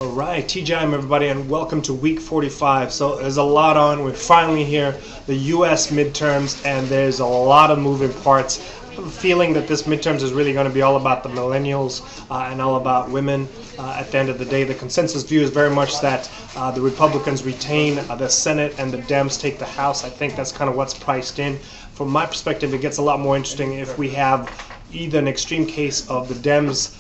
All right, TGIM everybody, and welcome to week 45. So there's a lot on. We're finally here, the U.S. midterms, and there's a lot of moving parts. I have a feeling that this midterms is really going to be all about the millennials and all about women. At the end of the day, the consensus view is very much that the Republicans retain the Senate and the Dems take the House. I think that's kind of what's priced in. From my perspective, it gets a lot more interesting if we have either an extreme case of the Dems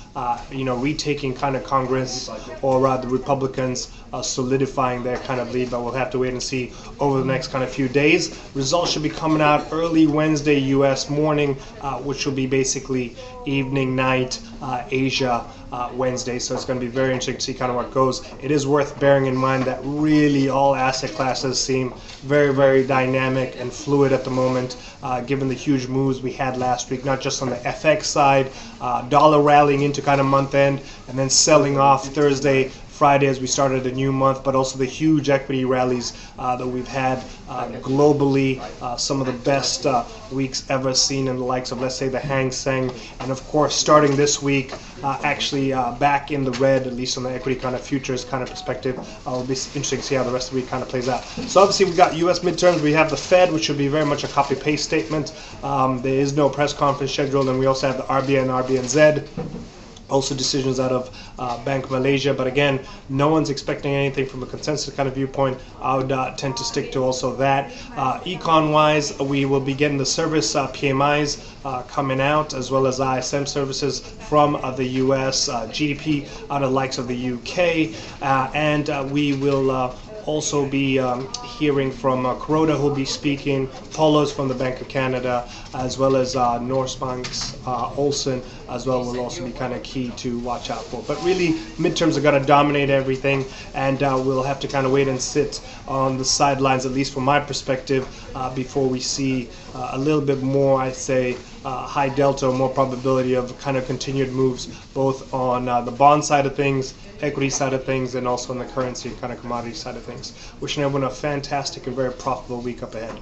retaking kind of Congress, or the Republicans solidifying their kind of lead, but we'll have to wait and see over the next kind of few days. Results should be coming out early Wednesday U.S. morning, which will be basically evening, night, Asia Wednesday, so it's going to be very interesting to see kind of what goes. It is worth bearing in mind that really all asset classes seem very, very dynamic and fluid at the moment, given the huge moves we had last week, not just on the FX side, dollar rallying into kind of month end and then selling off Thursday, Friday as we started a new month, but also the huge equity rallies that we've had globally, some of the best weeks ever seen in the likes of, let's say, the Hang Seng, and of course starting this week actually back in the red, at least on the equity kind of futures kind of perspective. It'll be interesting to see how the rest of the week kind of plays out. So obviously we've got U.S. midterms, we have the Fed, which should be very much a copy-paste statement. There is no press conference scheduled, and we also have the RBI and RBNZ. Also decisions out of Bank of Malaysia, but again, no one's expecting anything from a consensus kind of viewpoint. I would tend to stick to also that. Econ-wise, we will be getting the service PMIs coming out, as well as ISM services from the US, GDP out of the likes of the UK, and we will also be hearing from Kuroda, who will be speaking, Paulos from the Bank of Canada, as well as Norsebank's Olsen as well, will also be kind of key to watch out for. But really, midterms are going to dominate everything, and we'll have to kind of wait and sit on the sidelines, at least from my perspective, before we see a little bit more, I say, high delta, more probability of kind of continued moves, both on the bond side of things, equity side of things, and also on the currency kind of commodity side of things. Wishing everyone a fantastic and very profitable week up ahead.